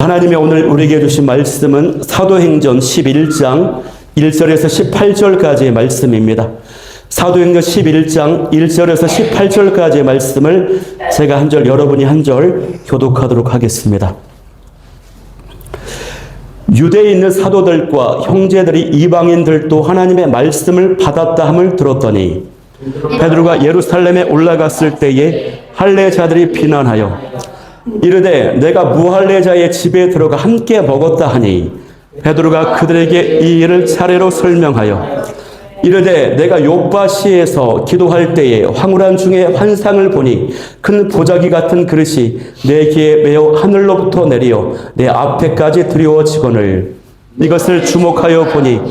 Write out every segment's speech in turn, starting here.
하나님의 오늘 우리에게 주신 말씀은 사도행전 11장 1절에서 18절까지의 말씀입니다. 사도행전 11장 1절에서 18절까지의 말씀을 제가 한 절, 여러분이 한 절 교독하도록 하겠습니다. 유대에 있는 사도들과 형제들이 이방인들도 하나님의 말씀을 받았다 함을 들었더니 베드로가 예루살렘에 올라갔을 때에 할례자들이 비난하여 이르되 내가 무할례자의 집에 들어가 함께 먹었다 하니 베드로가 그들에게 이 일을 차례로 설명하여 이르되 내가 요바시에서 기도할 때에 황홀한 중에 환상을 보니 큰 보자기 같은 그릇이 내 귀에 매어 하늘로부터 내려 내 앞에까지 드리워지거늘 이것을 주목하여 보니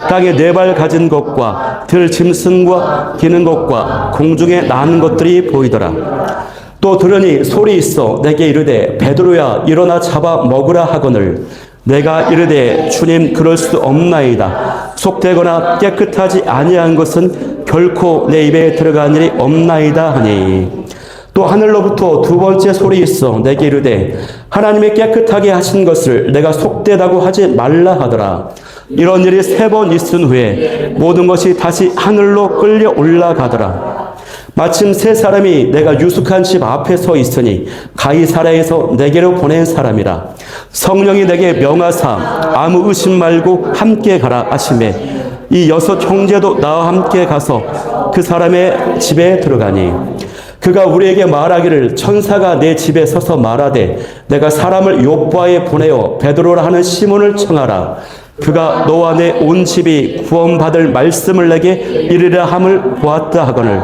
땅에 네 발 가진 것과 들 짐승과 기는 것과 공중에 나는 것들이 보이더라. 또 들으니 소리 있어 내게 이르되 베드로야 일어나 잡아 먹으라 하거늘 내가 이르되 주님 그럴 수 없나이다. 속되거나 깨끗하지 아니한 것은 결코 내 입에 들어간 일이 없나이다 하니 또 하늘로부터 두 번째 소리 있어 내게 이르되 하나님의 깨끗하게 하신 것을 내가 속되다고 하지 말라 하더라. 이런 일이 세 번 있은 후에 모든 것이 다시 하늘로 끌려 올라가더라. 마침 세 사람이 내가 유숙한 집 앞에 서 있으니 가이사랴에서 내게로 보낸 사람이라. 성령이 내게 명하사 아무 의심 말고 함께 가라 하시매 이 여섯 형제도 나와 함께 가서 그 사람의 집에 들어가니 그가 우리에게 말하기를 천사가 내 집에 서서 말하되 내가 사람을 요바에 보내어 베드로라 하는 시몬을 청하라. 그가 너와 내 온 집이 구원받을 말씀을 내게 이르라 함을 보았다 하거늘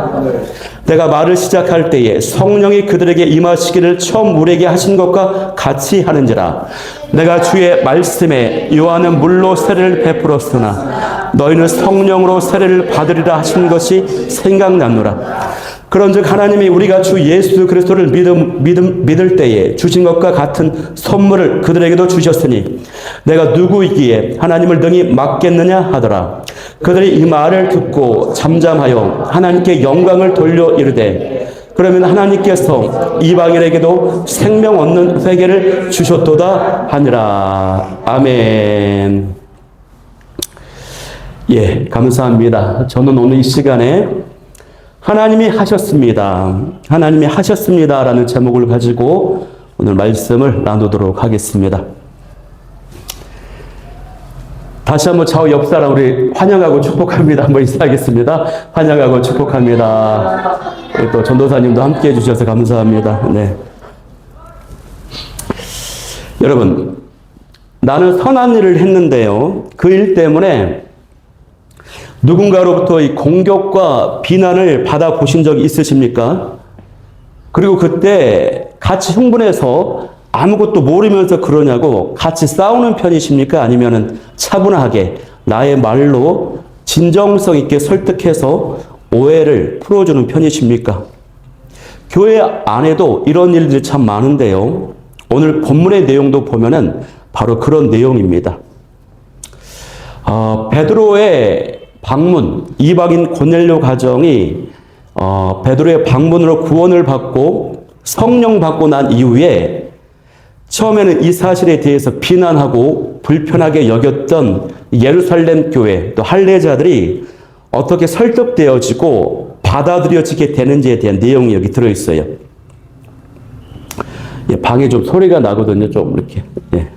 내가 말을 시작할 때에 성령이 그들에게 임하시기를 처음 우리에게 하신 것과 같이 하는지라. 내가 주의 말씀에 요한은 물로 세례를 베풀었으나 너희는 성령으로 세례를 받으리라 하신 것이 생각났노라. 그런즉 하나님이 우리가 주 예수 그리스도를 믿을 때에 주신 것과 같은 선물을 그들에게도 주셨으니 내가 누구이기에 하나님을 능히 막겠느냐 하더라. 그들이 이 말을 듣고 잠잠하여 하나님께 영광을 돌려 이르되 그러면 하나님께서 이방인에게도 생명 얻는 회개를 주셨도다 하니라. 아멘. 예, 감사합니다. 저는 오늘 이 시간에 하나님이 하셨습니다. 하나님이 하셨습니다라는 제목을 가지고 오늘 말씀을 나누도록 하겠습니다. 다시 한번 좌우 옆 사람 우리 환영하고 축복합니다. 한번 인사하겠습니다. 환영하고 축복합니다. 또 전도사님도 함께 해주셔서 감사합니다. 네. 여러분, 나는 선한 일을 했는데요. 그 일 때문에 누군가로부터 이 공격과 비난을 받아보신 적이 있으십니까? 그리고 그때 같이 흥분해서 아무것도 모르면서 그러냐고 같이 싸우는 편이십니까? 아니면 차분하게 나의 말로 진정성 있게 설득해서 오해를 풀어주는 편이십니까? 교회 안에도 이런 일들이 참 많은데요. 오늘 본문의 내용도 보면은 바로 그런 내용입니다. 베드로의 방문, 이방인 고넬료 가정이 베드로의 방문으로 구원을 받고 성령 받고 난 이후에 처음에는 이 사실에 대해서 비난하고 불편하게 여겼던 예루살렘 교회 또 할례자들이 어떻게 설득되어지고 받아들여지게 되는지에 대한 내용이 여기 들어있어요. 예, 방에 좀 소리가 나거든요. 좀 이렇게. 예.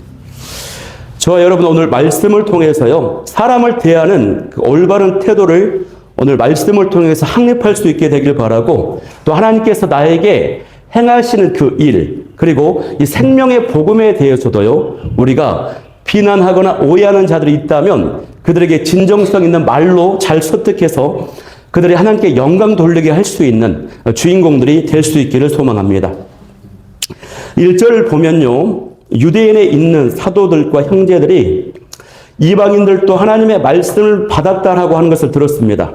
저와 여러분 오늘 말씀을 통해서요. 사람을 대하는 그 올바른 태도를 오늘 말씀을 통해서 확립할 수 있게 되길 바라고 또 하나님께서 나에게 행하시는 그 일 그리고 이 생명의 복음에 대해서도요. 우리가 비난하거나 오해하는 자들이 있다면 그들에게 진정성 있는 말로 잘 설득해서 그들이 하나님께 영광 돌리게 할 수 있는 주인공들이 될 수 있기를 소망합니다. 1절을 보면요. 유대인에 있는 사도들과 형제들이 이방인들도 하나님의 말씀을 받았다라고 하는 것을 들었습니다.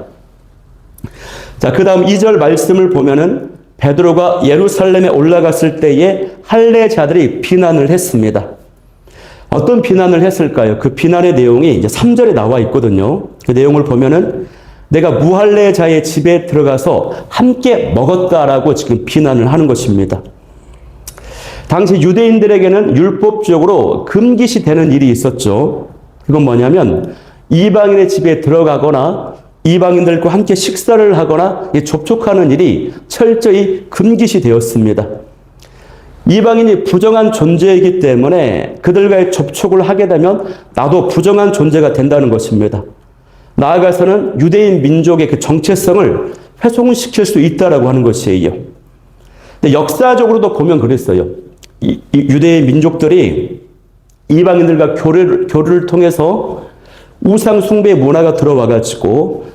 자, 그 다음 2절 말씀을 보면은 베드로가 예루살렘에 올라갔을 때에 할례자들이 비난을 했습니다. 어떤 비난을 했을까요? 그 비난의 내용이 이제 3절에 나와 있거든요. 그 내용을 보면은 내가 무할례자의 집에 들어가서 함께 먹었다라고 지금 비난을 하는 것입니다. 당시 유대인들에게는 율법적으로 금기시 되는 일이 있었죠. 그건 뭐냐면 이방인의 집에 들어가거나 이방인들과 함께 식사를 하거나 접촉하는 일이 철저히 금기시 되었습니다. 이방인이 부정한 존재이기 때문에 그들과의 접촉을 하게 되면 나도 부정한 존재가 된다는 것입니다. 나아가서는 유대인 민족의 그 정체성을 훼손시킬 수 있다라고 하는 것이에요. 근데 역사적으로도 보면 그랬어요. 이 유대인 민족들이 이방인들과 교류를 통해서 우상 숭배 문화가 들어와가지고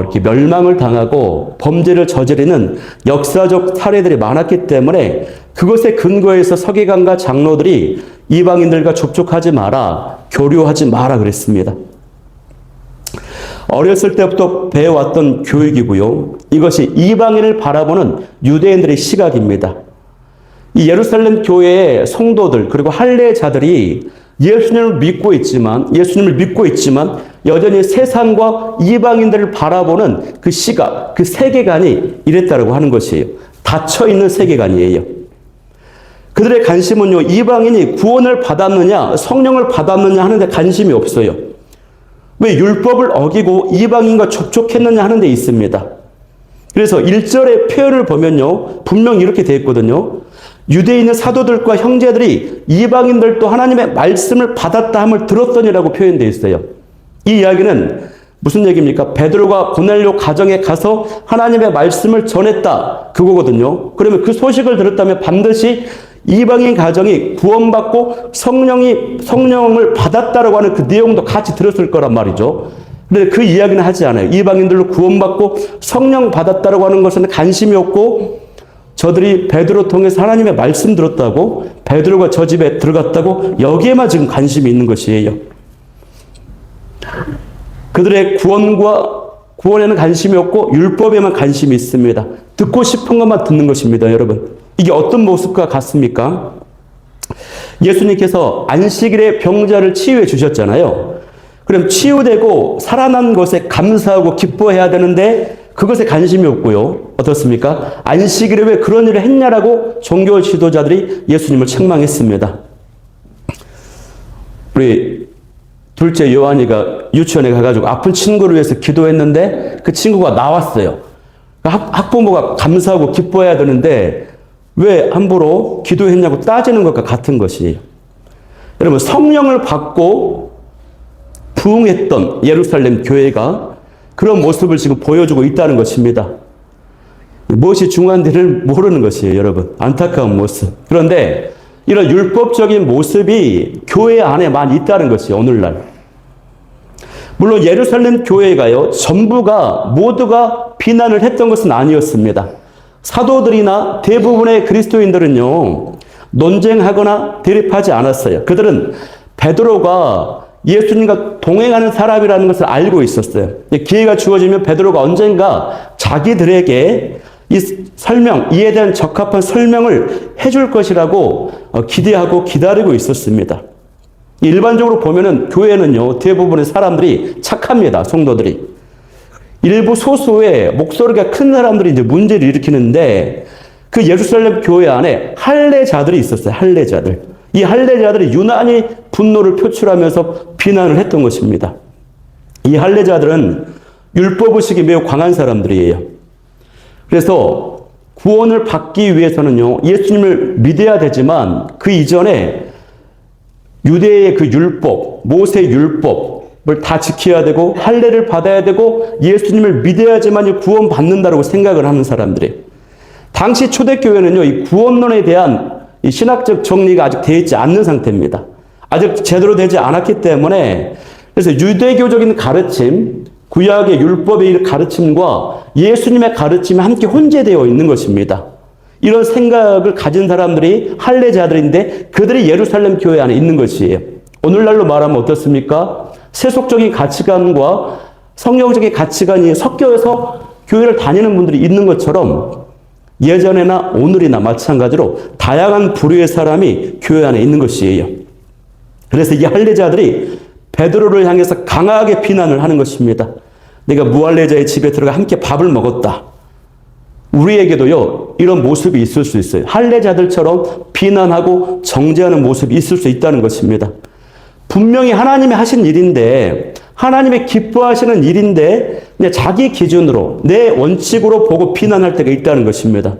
이렇게 멸망을 당하고 범죄를 저지르는 역사적 사례들이 많았기 때문에 그것에 근거해서 서기관과 장로들이 이방인들과 접촉하지 마라, 교류하지 마라 그랬습니다. 어렸을 때부터 배워왔던 교육이고요. 이것이 이방인을 바라보는 유대인들의 시각입니다. 이 예루살렘 교회의 성도들 그리고 할례자들이 예수님을 믿고 있지만 여전히 세상과 이방인들을 바라보는 그 시각, 그 세계관이 이랬다고 하는 것이에요. 닫혀있는 세계관이에요. 그들의 관심은요, 이방인이 구원을 받았느냐, 성령을 받았느냐 하는데 관심이 없어요. 왜 율법을 어기고 이방인과 접촉했느냐 하는 데 있습니다. 그래서 1절의 표현을 보면요, 분명히 이렇게 되어 있거든요. 유대인의 사도들과 형제들이 이방인들도 하나님의 말씀을 받았다 함을 들었더니라고 표현되어 있어요. 이 이야기는 무슨 얘기입니까? 베드로가 고넬료 가정에 가서 하나님의 말씀을 전했다 그거거든요. 그러면 그 소식을 들었다면 반드시 이방인 가정이 구원받고 성령을 받았다라고 하는 그 내용도 같이 들었을 거란 말이죠. 근데 그 이야기는 하지 않아요. 이방인들로 구원받고 성령 받았다라고 하는 것은 관심이 없고 저들이 베드로 통해서 하나님의 말씀 들었다고 베드로가 저 집에 들어갔다고 여기에만 지금 관심이 있는 것이에요. 그들의 구원에는 관심이 없고 율법에만 관심이 있습니다. 듣고 싶은 것만 듣는 것입니다, 여러분. 이게 어떤 모습과 같습니까? 예수님께서 안식일에 병자를 치유해 주셨잖아요. 그럼 치유되고 살아난 것에 감사하고 기뻐해야 되는데 그것에 관심이 없고요. 어떻습니까? 안식일에 왜 그런 일을 했냐라고 종교 지도자들이 예수님을 책망했습니다. 우리 둘째 요한이가 유치원에 가가지고 아픈 친구를 위해서 기도했는데 그 친구가 나왔어요. 학부모가 감사하고 기뻐해야 되는데 왜 함부로 기도했냐고 따지는 것과 같은 것이에요. 여러분, 성령을 받고 부흥했던 예루살렘 교회가 그런 모습을 지금 보여주고 있다는 것입니다. 무엇이 중요한지를 모르는 것이에요, 여러분. 안타까운 모습. 그런데 이런 율법적인 모습이 교회 안에 많이 있다는 것이에요, 오늘날. 물론 예루살렘 교회가요, 모두가 비난을 했던 것은 아니었습니다. 사도들이나 대부분의 그리스도인들은요, 논쟁하거나 대립하지 않았어요. 그들은 베드로가 예수님과 동행하는 사람이라는 것을 알고 있었어요. 기회가 주어지면 베드로가 언젠가 자기들에게 이에 대한 적합한 설명을 해줄 것이라고 기대하고 기다리고 있었습니다. 일반적으로 보면은 교회는요, 대부분의 사람들이 착합니다, 성도들이. 일부 소수의 목소리가 큰 사람들이 이제 문제를 일으키는데 그 예루살렘 교회 안에 할례자들이 있었어요, 할례자들. 이 할례자들이 유난히 분노를 표출하면서 비난을 했던 것입니다. 이 할례자들은 율법의식이 매우 강한 사람들이에요. 그래서 구원을 받기 위해서는요, 예수님을 믿어야 되지만 그 이전에 유대의 그 율법, 모세 율법을 다 지켜야 되고 할례를 받아야 되고 예수님을 믿어야지만 구원받는다고 생각을 하는 사람들이에요. 당시 초대교회는요, 이 구원론에 대한 이 신학적 정리가 아직 되어 있지 않는 상태입니다. 아직 제대로 되지 않았기 때문에 그래서 유대교적인 가르침, 구약의 율법의 가르침과 예수님의 가르침이 함께 혼재되어 있는 것입니다. 이런 생각을 가진 사람들이 할례자들인데 그들이 예루살렘 교회 안에 있는 것이에요. 오늘날로 말하면 어떻습니까? 세속적인 가치관과 성경적인 가치관이 섞여서 교회를 다니는 분들이 있는 것처럼 예전에나 오늘이나 마찬가지로 다양한 부류의 사람이 교회 안에 있는 것이에요. 그래서 이 할례자들이 베드로를 향해서 강하게 비난을 하는 것입니다. 내가 무할례자의 집에 들어가 함께 밥을 먹었다. 우리에게도요, 이런 모습이 있을 수 있어요. 할례자들처럼 비난하고 정죄하는 모습이 있을 수 있다는 것입니다. 분명히 하나님이 하신 일인데, 하나님이 기뻐하시는 일인데, 그냥 자기 기준으로, 내 원칙으로 보고 비난할 때가 있다는 것입니다.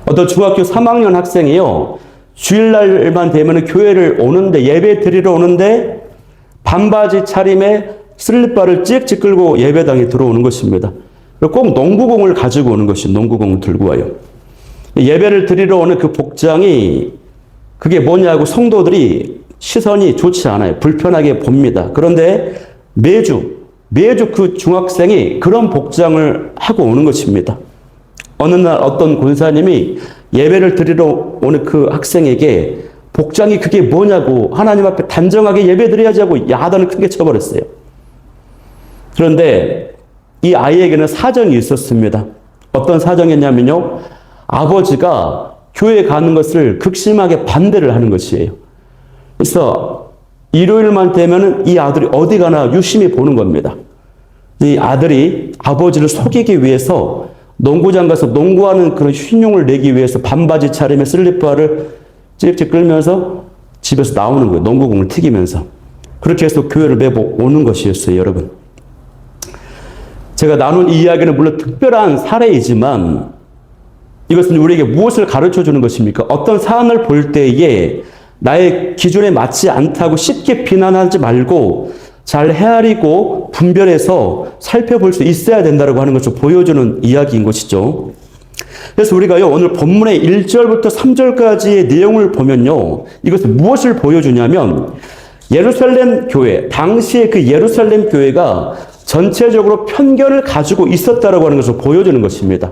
어떤 중학교 3학년 학생이요, 주일날만 되면 교회를 오는데, 예배 드리러 오는데, 반바지 차림에 슬리퍼를 찍찍 끌고 예배당에 들어오는 것입니다. 꼭 농구공을 가지고 오는 것이, 농구공을 들고 와요. 예배를 드리러 오는 그 복장이 그게 뭐냐고 성도들이 시선이 좋지 않아요. 불편하게 봅니다. 그런데 매주 그 중학생이 그런 복장을 하고 오는 것입니다. 어느 날 어떤 권사님이 예배를 드리러 오는 그 학생에게 복장이 그게 뭐냐고 하나님 앞에 단정하게 예배 드려야지 하고 야단을 크게 쳐버렸어요. 그런데 이 아이에게는 사정이 있었습니다. 어떤 사정이었냐면요, 아버지가 교회 가는 것을 극심하게 반대를 하는 것이에요. 그래서 일요일만 되면 이 아들이 어디 가나 유심히 보는 겁니다. 이 아들이 아버지를 속이기 위해서 농구장 가서 농구하는 그런 흉용을 내기 위해서 반바지 차림에 슬리퍼를 찌릿찌릿 끌면서 집에서 나오는 거예요. 농구공을 튀기면서. 그렇게 해서 교회를 매번 오는 것이었어요, 여러분. 제가 나눈 이 이야기는 물론 특별한 사례이지만 이것은 우리에게 무엇을 가르쳐 주는 것입니까? 어떤 사안을 볼 때에 나의 기준에 맞지 않다고 쉽게 비난하지 말고 잘 헤아리고 분별해서 살펴볼 수 있어야 된다고 하는 것을 보여주는 이야기인 것이죠. 그래서 우리가요, 오늘 본문의 1절부터 3절까지의 내용을 보면요, 이것은 무엇을 보여주냐면 예루살렘 교회, 당시의 그 예루살렘 교회가 전체적으로 편견을 가지고 있었다라고 하는 것을 보여주는 것입니다.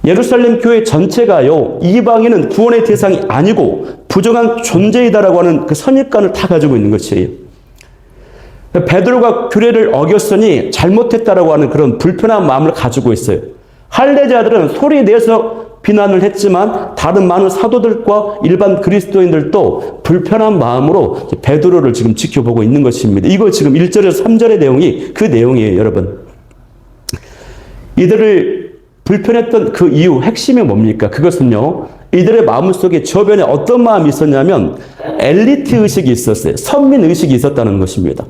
예루살렘 교회 전체가요, 이방인은 구원의 대상이 아니고 부정한 존재이다라고 하는 그 선입관을 다 가지고 있는 것이에요. 베드로가 규례를 어겼으니 잘못했다라고 하는 그런 불편한 마음을 가지고 있어요. 할례자들은 소리 내서 비난을 했지만 다른 많은 사도들과 일반 그리스도인들도 불편한 마음으로 베드로를 지금 지켜보고 있는 것입니다. 이거 지금 1절에서 3절의 내용이 그 내용이에요, 여러분. 이들을 불편했던 그 이유, 핵심이 뭡니까? 그것은요, 이들의 마음속에 저변에 어떤 마음이 있었냐면 엘리트 의식이 있었어요. 선민 의식이 있었다는 것입니다.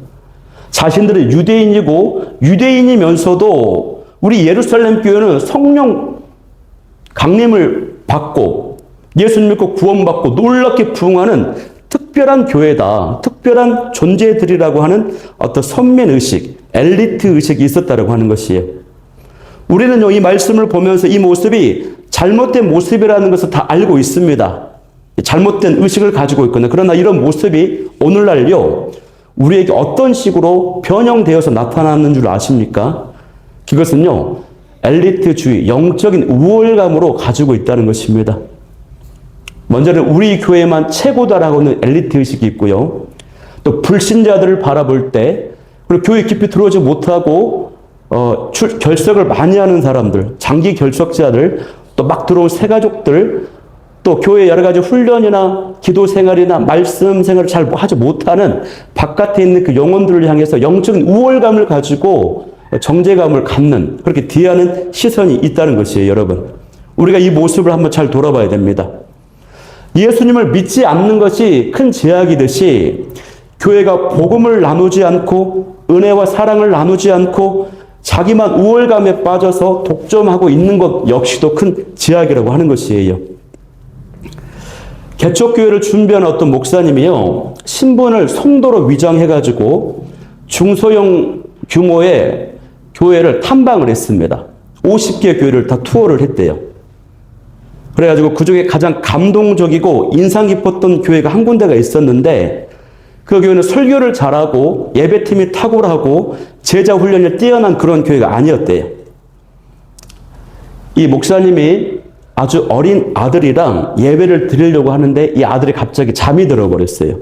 자신들은 유대인이고 유대인이면서도 우리 예루살렘 교회는 성령 강림을 받고 예수님 믿고 구원받고 놀랍게 부흥하는 특별한 교회다. 특별한 존재들이라고 하는 어떤 선민의식, 엘리트 의식이 있었다고 하는 것이에요. 우리는요, 이 말씀을 보면서 이 모습이 잘못된 모습이라는 것을 다 알고 있습니다. 잘못된 의식을 가지고 있거든요. 그러나 이런 모습이 오늘날요, 우리에게 어떤 식으로 변형되어서 나타나는 줄 아십니까? 그것은요, 엘리트주의, 영적인 우월감으로 가지고 있다는 것입니다. 먼저는 우리 교회만 최고다라고 하는 엘리트 의식이 있고요. 또 불신자들을 바라볼 때, 그리고 교회 깊이 들어오지 못하고 결석을 많이 하는 사람들, 장기 결석자들, 또 막 들어온 새가족들, 또 교회 여러 가지 훈련이나 기도 생활이나 말씀 생활을 잘 하지 못하는 바깥에 있는 그 영혼들을 향해서 영적인 우월감을 가지고 정죄감을 갖는, 그렇게 대하는 시선이 있다는 것이에요, 여러분. 우리가 이 모습을 한번 잘 돌아봐야 됩니다. 예수님을 믿지 않는 것이 큰 죄악이듯이 교회가 복음을 나누지 않고 은혜와 사랑을 나누지 않고 자기만 우월감에 빠져서 독점하고 있는 것 역시도 큰 죄악이라고 하는 것이에요. 개척교회를 준비한 어떤 목사님이요, 신분을 성도로 위장해가지고 중소형 규모의 교회를 탐방을 했습니다. 50개 교회를 다 투어를 했대요. 그래가지고 그 중에 가장 감동적이고 인상 깊었던 교회가 한 군데가 있었는데, 그 교회는 설교를 잘하고 예배팀이 탁월하고 제자 훈련이 뛰어난 그런 교회가 아니었대요. 이 목사님이 아주 어린 아들이랑 예배를 드리려고 하는데 이 아들이 갑자기 잠이 들어버렸어요.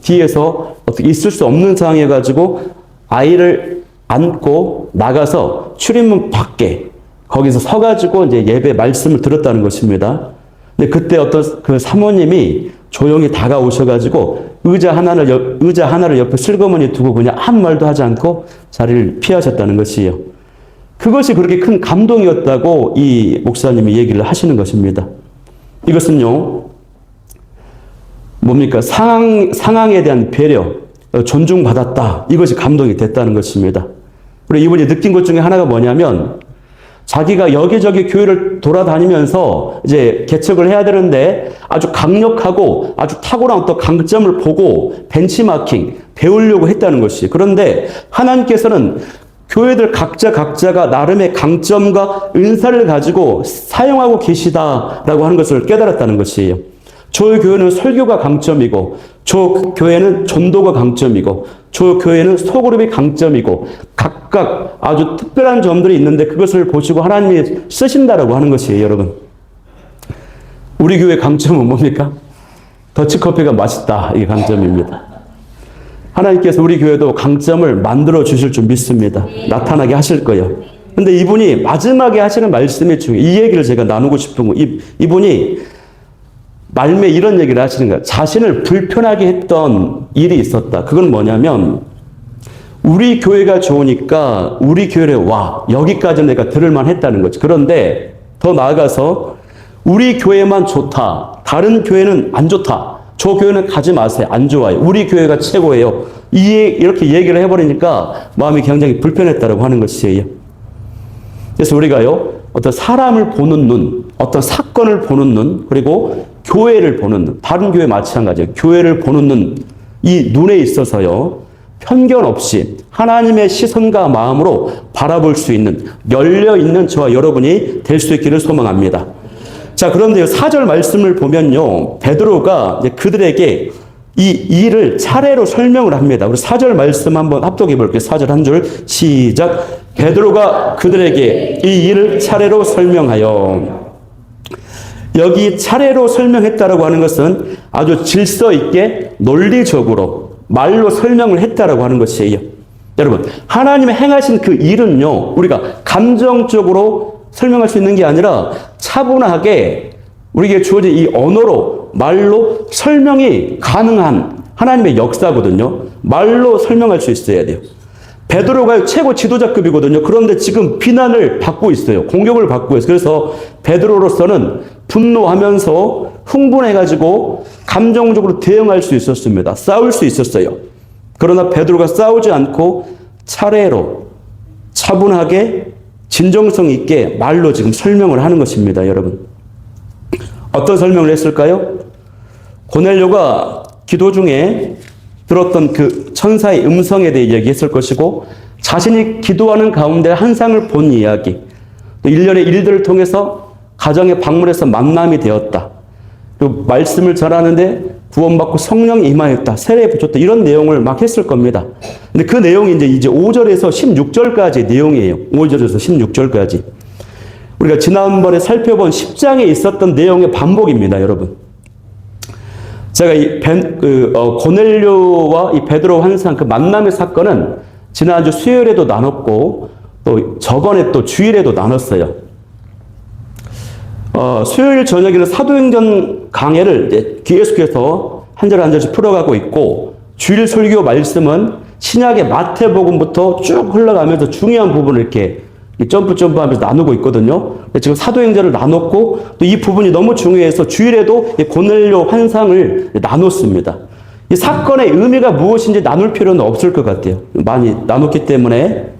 뒤에서 어떻게 있을 수 없는 상황이어가지고 아이를 안고 나가서 출입문 밖에 거기서 서가지고 이제 예배 말씀을 들었다는 것입니다. 근데 그때 어떤 그 사모님이 조용히 다가오셔가지고 의자 하나를 옆에 슬그머니 두고 그냥 아무 말도 하지 않고 자리를 피하셨다는 것이에요. 그것이 그렇게 큰 감동이었다고 이 목사님이 얘기를 하시는 것입니다. 이것은요, 뭡니까? 상황에 대한 배려, 존중받았다. 이것이 감동이 됐다는 것입니다. 그리고 이분이 느낀 것 중에 하나가 뭐냐면, 자기가 여기저기 교회를 돌아다니면서 이제 개척을 해야 되는데 아주 강력하고 아주 탁월한 어떤 강점을 보고 벤치마킹, 배우려고 했다는 것이. 그런데 하나님께서는 교회들 각자가 나름의 강점과 은사를 가지고 사용하고 계시다라고 하는 것을 깨달았다는 것이에요. 저 교회는 설교가 강점이고, 저 교회는 전도가 강점이고, 저 교회는 소그룹이 강점이고, 각각 아주 특별한 점들이 있는데 그것을 보시고 하나님이 쓰신다라고 하는 것이에요, 여러분. 우리 교회 강점은 뭡니까? 더치커피가 맛있다. 이게 강점입니다. 하나님께서 우리 교회도 강점을 만들어 주실 줄 믿습니다. 나타나게 하실 거예요. 근데 이분이 마지막에 하시는 말씀이 중요해요. 이 얘기를 제가 나누고 싶은 거. 이분이 말미에 이런 얘기를 하시는 거예요. 자신을 불편하게 했던 일이 있었다. 그건 뭐냐면, 우리 교회가 좋으니까 우리 교회에 와. 여기까지 내가 들을만 했다는 거지. 그런데 더 나아가서 우리 교회만 좋다. 다른 교회는 안 좋다. 저 교회는 가지 마세요. 안 좋아요. 우리 교회가 최고예요. 이렇게 얘기를 해버리니까 마음이 굉장히 불편했다고 하는 것이에요. 그래서 우리가요, 어떤 사람을 보는 눈, 어떤 사건을 보는 눈, 그리고 교회를 보는 눈, 다른 교회 마찬가지예요. 교회를 보는 눈, 이 눈에 있어서요, 편견 없이 하나님의 시선과 마음으로 바라볼 수 있는, 열려있는 저와 여러분이 될 수 있기를 소망합니다. 자, 그런데 4절 말씀을 보면요, 베드로가 이제 그들에게 이 일을 차례로 설명을 합니다. 우리 4절 말씀 한번 합독해 볼게요. 4절 한 줄 시작. 베드로가 그들에게 이 일을 차례로 설명하여. 여기 차례로 설명했다라고 하는 것은 아주 질서 있게 논리적으로 말로 설명을 했다라고 하는 것이에요. 여러분, 하나님의 행하신 그 일은요, 우리가 감정적으로 설명할 수 있는 게 아니라 차분하게 우리에게 주어진 이 언어로, 말로 설명이 가능한 하나님의 역사거든요. 말로 설명할 수 있어야 돼요. 베드로가 최고 지도자급이거든요. 그런데 지금 비난을 받고 있어요. 공격을 받고 있어요. 그래서 베드로로서는 분노하면서 흥분해가지고 감정적으로 대응할 수 있었습니다. 싸울 수 있었어요. 그러나 베드로가 싸우지 않고 차례로 차분하게 진정성 있게 말로 지금 설명을 하는 것입니다, 여러분. 어떤 설명을 했을까요? 고넬료가 기도 중에 들었던 그 천사의 음성에 대해 얘기했을 것이고, 자신이 기도하는 가운데 환상을 본 이야기, 또 일련의 일들을 통해서 가정에 방문해서 만남이 되었다. 그리고 말씀을 전하는데 구원받고 성령이 임하였다. 세례에 붙였다. 이런 내용을 막 했을 겁니다. 근데 그 내용이 이제 5절에서 16절까지 내용이에요. 5절에서 16절까지. 우리가 지난번에 살펴본 10장에 있었던 내용의 반복입니다, 여러분. 제가 고넬료와 이 베드로 환상 그 만남의 사건은 지난주 수요일에도 나눴고, 또 저번에 또 주일에도 나눴어요. 수요일 저녁에는 사도행전 강해를 계속해서 한 절 한 절씩 풀어가고 있고, 주일 설교 말씀은 신약의 마태복음부터 쭉 흘러가면서 중요한 부분을 이렇게 점프하면서 나누고 있거든요. 지금 사도행전을 나눴고, 또 이 부분이 너무 중요해서 주일에도 고넬료 환상을 나눴습니다. 이 사건의 의미가 무엇인지 나눌 필요는 없을 것 같아요. 많이 나눴기 때문에.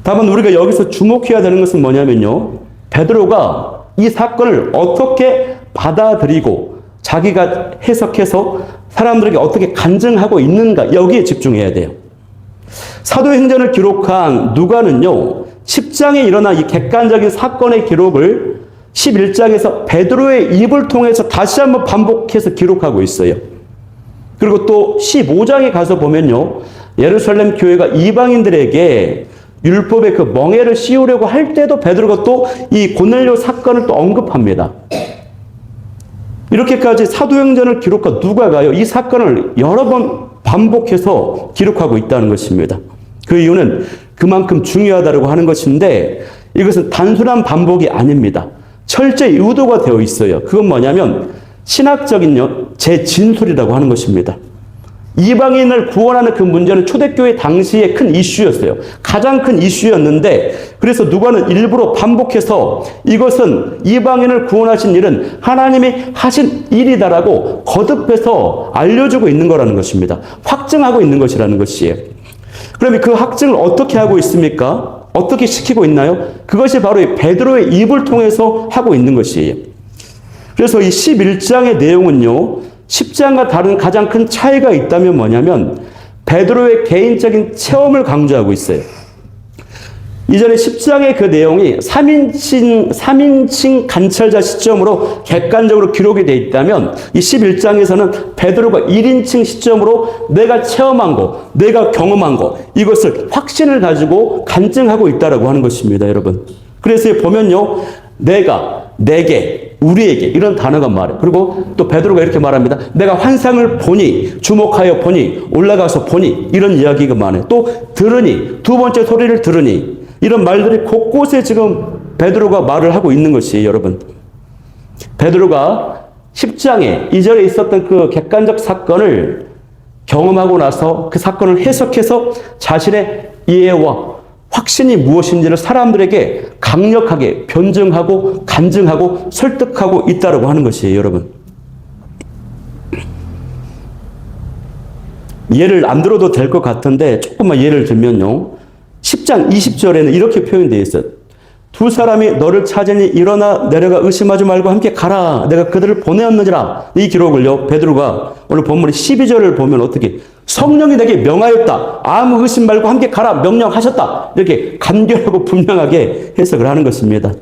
다만 우리가 여기서 주목해야 되는 것은 뭐냐면요, 베드로가 이 사건을 어떻게 받아들이고 자기가 해석해서 사람들에게 어떻게 간증하고 있는가, 여기에 집중해야 돼요. 사도행전을 기록한 누가는요, 10장에 일어난 이 객관적인 사건의 기록을 11장에서 베드로의 입을 통해서 다시 한번 반복해서 기록하고 있어요. 그리고 또 15장에 가서 보면요, 예루살렘 교회가 이방인들에게 율법의 그 멍에를 씌우려고 할 때도 베드로가 또 이 고넬료 사건을 또 언급합니다. 이렇게까지 사도행전을 기록한 누가가요, 이 사건을 여러 번 반복해서 기록하고 있다는 것입니다. 그 이유는 그만큼 중요하다고 하는 것인데, 이것은 단순한 반복이 아닙니다. 철저히 의도가 되어 있어요. 그건 뭐냐면 신학적인 재진술이라고 하는 것입니다. 이방인을 구원하는 그 문제는 초대교회 당시에 큰 이슈였어요. 가장 큰 이슈였는데, 그래서 누가는 일부러 반복해서 이것은 이방인을 구원하신 일은 하나님이 하신 일이다라고 거듭해서 알려주고 있는 거라는 것입니다. 확증하고 있는 것이라는 것이에요. 그러면 그 확증을 어떻게 하고 있습니까? 어떻게 시키고 있나요? 그것이 바로 이 베드로의 입을 통해서 하고 있는 것이에요. 그래서 이 11장의 내용은요, 10장과 다른 가장 큰 차이가 있다면 뭐냐면 베드로의 개인적인 체험을 강조하고 있어요. 이전에 10장의 그 내용이 3인칭 관찰자 시점으로 객관적으로 기록이 되어 있다면 이 11장에서는 베드로가 1인칭 시점으로 내가 체험한 거, 내가 경험한 거, 이것을 확신을 가지고 간증하고 있다라고 하는 것입니다, 여러분. 그래서 보면요, 내가, 내게, 우리에게 이런 단어가 말해요. 그리고 또 베드로가 이렇게 말합니다. 내가 환상을 보니, 주목하여 보니, 올라가서 보니, 이런 이야기가 많아요. 또 들으니, 두 번째 소리를 들으니, 이런 말들이 곳곳에 지금 베드로가 말을 하고 있는 것이에요, 여러분. 베드로가 10장에 이전에 있었던 그 객관적 사건을 경험하고 나서 그 사건을 해석해서 자신의 이해와 확신이 무엇인지를 사람들에게 강력하게 변증하고 간증하고 설득하고 있다고 하는 것이에요, 여러분. 예를 안 들어도 될 것 같은데 조금만 예를 들면요. 10장 20절에는 이렇게 표현되어 있어요. 두 사람이 너를 찾으니 일어나 내려가 의심하지 말고 함께 가라. 내가 그들을 보내었느니라. 이 기록을요, 베드로가 오늘 본문의 12절을 보면 어떻게 성령이 내게 명하였다. 아무 의심 말고 함께 가라. 명령하셨다. 이렇게 간결하고 분명하게 해석을 하는 것입니다.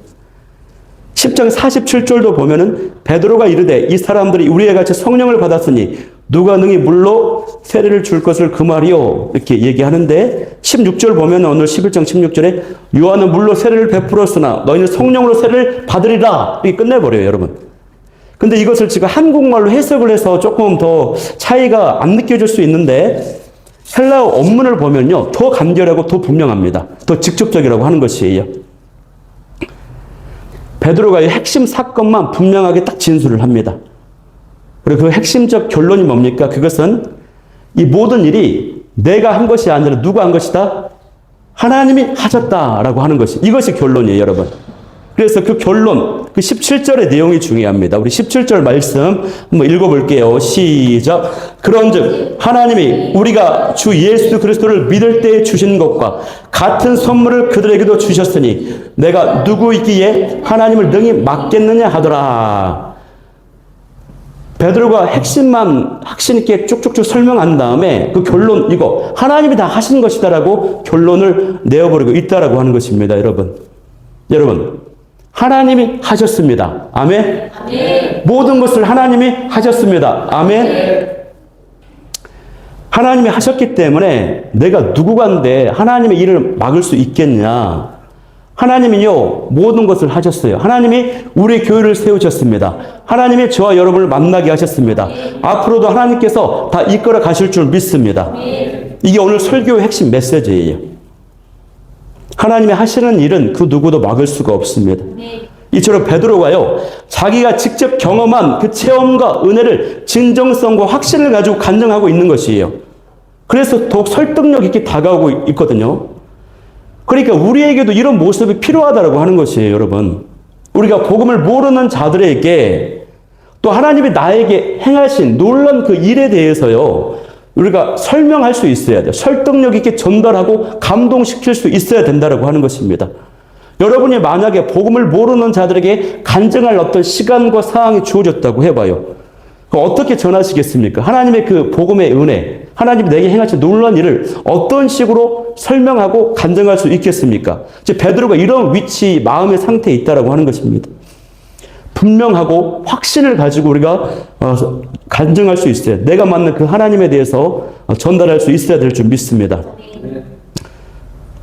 10장 47절도 보면은 베드로가 이르되 이 사람들이 우리와 같이 성령을 받았으니 누가 능히 물로 세례를 줄 것을 그 말이요. 이렇게 얘기하는데 16절 보면 오늘 11장 16절에 요한은 물로 세례를 베풀었으나 너희는 성령으로 세례를 받으리라. 이렇게 끝내버려요, 여러분. 근데 이것을 지금 한국말로 해석을 해서 조금 더 차이가 안 느껴질 수 있는데 헬라어 원문을 보면요, 더 간결하고 더 분명합니다. 더 직접적이라고 하는 것이에요. 베드로가 이 핵심 사건만 분명하게 딱 진술을 합니다. 그리고 그 핵심적 결론이 뭡니까? 그것은 이 모든 일이 내가 한 것이 아니라 누가 한 것이다? 하나님이 하셨다라고 하는 것이, 이것이 결론이에요, 여러분. 그래서 그 결론, 그 17절의 내용이 중요합니다. 우리 17절 말씀 한번 읽어볼게요. 시작. 그런즉 하나님이 우리가 주 예수 그리스도를 믿을 때에 주신 것과 같은 선물을 그들에게도 주셨으니 내가 누구이기에 하나님을 능히 막겠느냐 하더라. 베드로가 핵심만 확신 있게 쭉쭉쭉 설명한 다음에 그 결론, 이거 하나님이 다 하신 것이다라고 결론을 내어버리고 있다라고 하는 것입니다, 여러분. 여러분, 하나님이 하셨습니다. 아멘. 아멘. 모든 것을 하나님이 하셨습니다. 아멘. 아멘. 하나님이 하셨기 때문에 내가 누구간데 하나님의 일을 막을 수 있겠냐? 하나님이요, 모든 것을 하셨어요. 하나님이 우리 교회를 세우셨습니다. 하나님이 저와 여러분을 만나게 하셨습니다. 앞으로도 하나님께서 다 이끌어 가실 줄 믿습니다. 이게 오늘 설교의 핵심 메시지예요. 하나님이 하시는 일은 그 누구도 막을 수가 없습니다. 이처럼 베드로가요, 자기가 직접 경험한 그 체험과 은혜를 진정성과 확신을 가지고 간증하고 있는 것이에요. 그래서 더욱 설득력 있게 다가오고 있거든요. 그러니까 우리에게도 이런 모습이 필요하다고 하는 것이에요, 여러분. 우리가 복음을 모르는 자들에게 또 하나님이 나에게 행하신 놀라운 그 일에 대해서요, 우리가 설명할 수 있어야 돼요. 설득력 있게 전달하고 감동시킬 수 있어야 된다고 하는 것입니다. 여러분이 만약에 복음을 모르는 자들에게 간증할 어떤 시간과 상황이 주어졌다고 해봐요. 어떻게 전하시겠습니까? 하나님의 그 복음의 은혜, 하나님이 내게 행하신 놀라운 일을 어떤 식으로 설명하고 간증할 수 있겠습니까? 이제 베드로가 이런 위치, 마음의 상태에 있다라고 하는 것입니다. 분명하고 확신을 가지고 우리가 간증할 수 있어요. 내가 만난 그 하나님에 대해서 전달할 수 있어야 될 줄 믿습니다.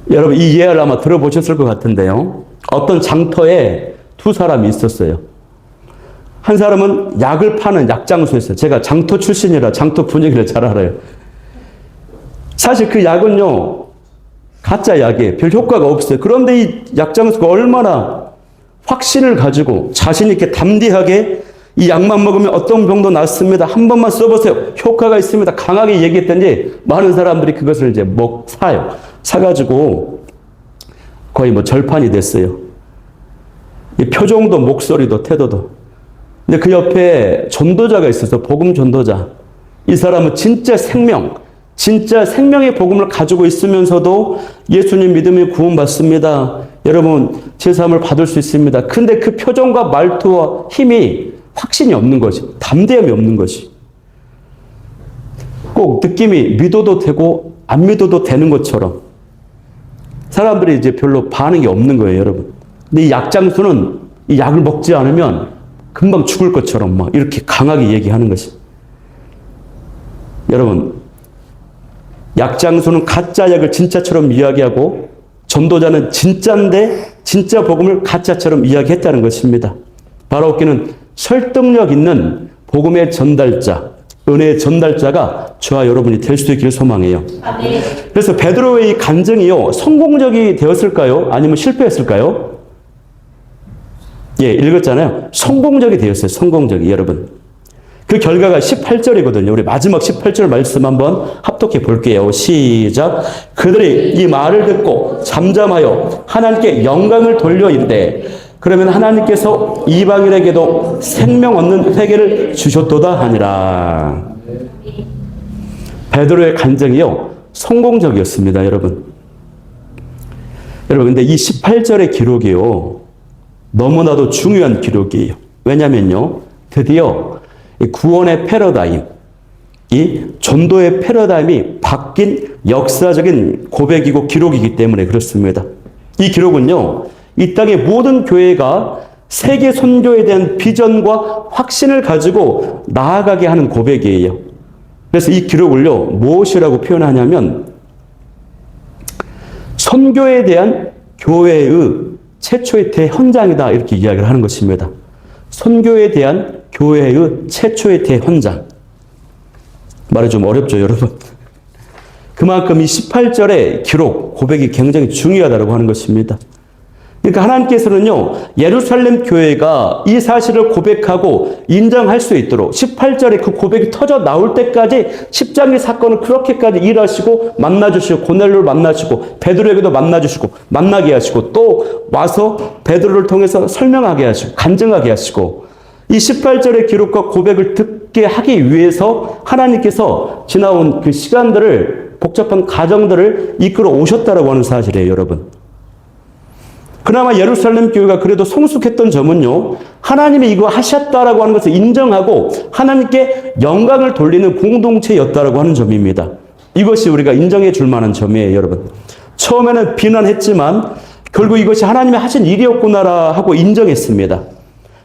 여러분, 이 예화를 아마 들어보셨을 것 같은데요. 어떤 장터에 두 사람이 있었어요. 한 사람은 약을 파는 약장소였어요. 제가 장터 출신이라 장터 분위기를 잘 알아요. 사실 그 약은요, 가짜 약이에요. 별 효과가 없어요. 그런데 이 약장소가 얼마나 확신을 가지고 자신 있게 담대하게 이 약만 먹으면 어떤 병도 낫습니다. 한 번만 써보세요. 효과가 있습니다. 강하게 얘기했더니 많은 사람들이 그것을 이제 사요. 사가지고 거의 뭐 절판이 됐어요. 이 표정도 목소리도 태도도. 근데 그 옆에 전도자가 있어서 복음 전도자. 이 사람은 진짜 생명의 복음을 가지고 있으면서도 예수님 믿으면 구원받습니다. 여러분 제사함을 받을 수 있습니다. 근데 그 표정과 말투와 힘이 확신이 없는 것이, 담대함이 없는 것이. 꼭 느낌이 믿어도 되고 안 믿어도 되는 것처럼 사람들이 이제 별로 반응이 없는 거예요, 여러분. 근데 이 약장수는 이 약을 먹지 않으면 금방 죽을 것처럼 막 이렇게 강하게 얘기하는 것이. 여러분, 약장수는 가짜 약을 진짜처럼 이야기하고 전도자는 진짜인데 진짜 복음을 가짜처럼 이야기했다는 것입니다. 바라옵기는 설득력 있는 복음의 전달자, 은혜의 전달자가 저와 여러분이 될 수 있기를 소망해요. 아멘. 그래서 베드로의 이 간증이요, 성공적이 되었을까요? 아니면 실패했을까요? 예, 읽었잖아요. 성공적이 되었어요. 성공적이, 여러분. 그 결과가 18절이거든요. 우리 마지막 18절 말씀 한번 합독해 볼게요. 시작. 그들이 이 말을 듣고 잠잠하여 하나님께 영광을 돌려 이르되, 그러면 하나님께서 이방인에게도 생명 얻는 회개를 주셨도다 하니라. 베드로의 간증이요, 성공적이었습니다, 여러분. 여러분, 근데 이 18절의 기록이요, 너무나도 중요한 기록이에요. 왜냐면요, 드디어 구원의 패러다임, 이 전도의 패러다임이 바뀐 역사적인 고백이고 기록이기 때문에 그렇습니다. 이 기록은요, 이 땅의 모든 교회가 세계 선교에 대한 비전과 확신을 가지고 나아가게 하는 고백이에요. 그래서 이 기록을요, 무엇이라고 표현하냐면 선교에 대한 교회의 최초의 대현장이다, 이렇게 이야기를 하는 것입니다. 선교에 대한 교회의 최초의 대현장. 말이 좀 어렵죠, 여러분? 그만큼 이 18절의 기록, 고백이 굉장히 중요하다고 하는 것입니다. 그러니까 하나님께서는요, 예루살렘 교회가 이 사실을 고백하고 인정할 수 있도록 18절에 그 고백이 터져 나올 때까지 십자가의 사건을 그렇게까지 일하시고 만나주시고, 고넬료를 만나시고, 베드로에게도 만나주시고, 만나게 하시고, 또 와서 베드로를 통해서 설명하게 하시고, 간증하게 하시고, 이 18절의 기록과 고백을 듣게 하기 위해서 하나님께서 지나온 그 시간들을, 복잡한 과정들을 이끌어 오셨다라고 하는 사실이에요, 여러분. 그나마 예루살렘 교회가 그래도 성숙했던 점은요, 하나님이 이거 하셨다라고 하는 것을 인정하고 하나님께 영광을 돌리는 공동체였다라고 하는 점입니다. 이것이 우리가 인정해 줄 만한 점이에요, 여러분. 처음에는 비난했지만 결국 이것이 하나님이 하신 일이었구나 하고 인정했습니다.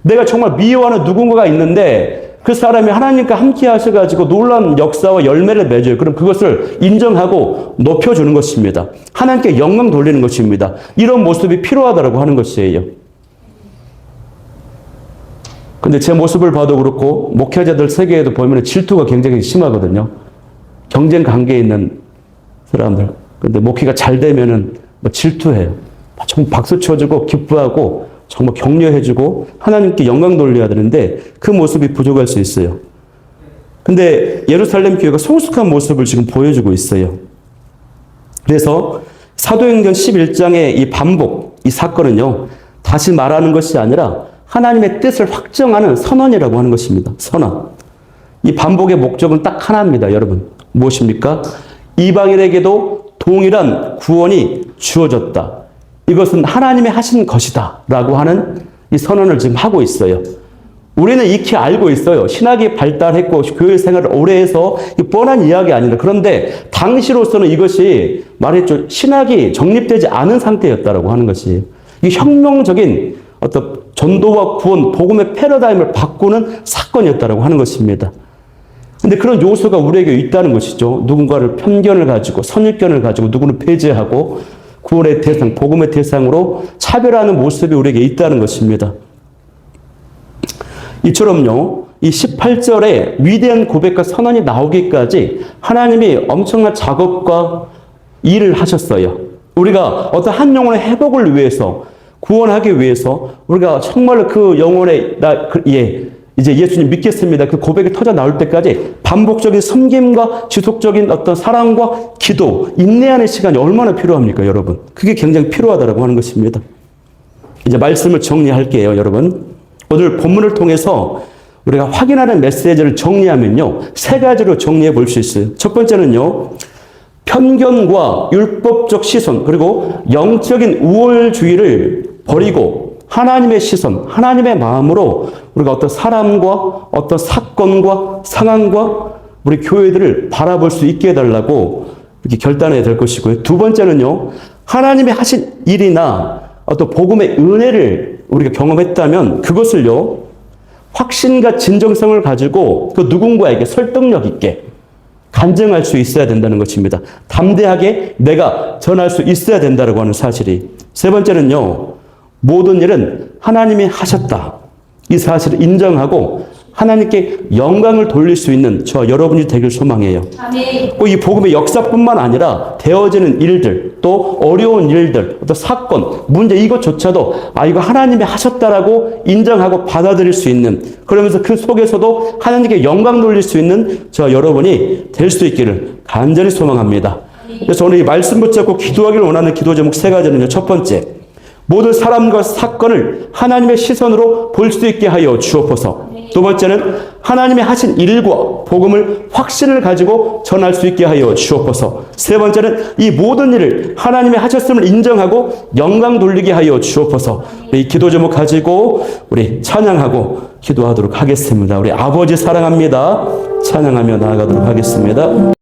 내가 정말 미워하는 누군가가 있는데 그 사람이 하나님과 함께 하셔가지고 놀라운 역사와 열매를 맺어요. 그럼 그것을 인정하고 높여주는 것입니다. 하나님께 영광 돌리는 것입니다. 이런 모습이 필요하다고 하는 것이에요. 근데 제 모습을 봐도 그렇고 목회자들 세계에도 보면 질투가 굉장히 심하거든요. 경쟁 관계에 있는 사람들. 근데 목회가 잘 되면은 뭐 질투해요. 정말 박수 쳐주고 기뻐하고 정말 격려해주고 하나님께 영광 돌려야 되는데 그 모습이 부족할 수 있어요. 근데 예루살렘 교회가 성숙한 모습을 지금 보여주고 있어요. 그래서 사도행전 11장의 이 반복, 이 사건은요, 다시 말하는 것이 아니라 하나님의 뜻을 확정하는 선언이라고 하는 것입니다. 선언. 이 반복의 목적은 딱 하나입니다, 여러분. 무엇입니까? 이방인에게도 동일한 구원이 주어졌다. 이것은 하나님이 하신 것이다 라고 하는 이 선언을 지금 하고 있어요. 우리는 익히 알고 있어요. 신학이 발달했고 교회 생활을 오래 해서 뻔한 이야기 아니다. 그런데 당시로서는 이것이 말했죠. 신학이 정립되지 않은 상태였다라고 하는 것이 이 혁명적인 어떤 전도와 구원, 복음의 패러다임을 바꾸는 사건이었다라고 하는 것입니다. 근데 그런 요소가 우리에게 있다는 것이죠. 누군가를 편견을 가지고 선입견을 가지고 누구는 배제하고 구원의 대상, 복음의 대상으로 차별하는 모습이 우리에게 있다는 것입니다. 이처럼요, 이 18절에 위대한 고백과 선언이 나오기까지 하나님이 엄청난 작업과 일을 하셨어요. 우리가 어떤 한 영혼의 회복을 위해서, 구원하기 위해서 우리가 정말 그 영혼의 이제 예수님 믿겠습니다. 그 고백이 터져 나올 때까지 반복적인 섬김과 지속적인 어떤 사랑과 기도, 인내하는 시간이 얼마나 필요합니까, 여러분? 그게 굉장히 필요하다고 하는 것입니다. 이제 말씀을 정리할게요, 여러분. 오늘 본문을 통해서 우리가 확인하는 메시지를 정리하면요, 세 가지로 정리해 볼 수 있어요. 첫 번째는요, 편견과 율법적 시선, 그리고 영적인 우월주의를 버리고 하나님의 시선, 하나님의 마음으로 우리가 어떤 사람과 어떤 사건과 상황과 우리 교회들을 바라볼 수 있게 해달라고 이렇게 결단해야 될 것이고요. 두 번째는요, 하나님이 하신 일이나 어떤 복음의 은혜를 우리가 경험했다면 그것을요, 확신과 진정성을 가지고 그 누군가에게 설득력 있게 간증할 수 있어야 된다는 것입니다. 담대하게 내가 전할 수 있어야 된다고 하는 사실이. 세 번째는요, 모든 일은 하나님이 하셨다. 이 사실을 인정하고 하나님께 영광을 돌릴 수 있는 저 여러분이 되길 소망해요. 꼭 이 복음의 역사뿐만 아니라 되어지는 일들, 또 어려운 일들, 어떤 사건, 문제 이것조차도 이거 하나님이 하셨다라고 인정하고 받아들일 수 있는, 그러면서 그 속에서도 하나님께 영광 돌릴 수 있는 저 여러분이 될 수 있기를 간절히 소망합니다. 그래서 오늘 이 말씀 붙잡고 기도하기를 원하는 기도 제목 세 가지는요. 첫 번째, 모든 사람과 사건을 하나님의 시선으로 볼 수 있게 하여 주옵소서. 두 번째는 하나님이 하신 일과 복음을 확신을 가지고 전할 수 있게 하여 주옵소서. 세 번째는 이 모든 일을 하나님이 하셨음을 인정하고 영광 돌리게 하여 주옵소서. 이 기도 제목 가지고 우리 찬양하고 기도하도록 하겠습니다. 우리 아버지 사랑합니다. 찬양하며 나아가도록 하겠습니다.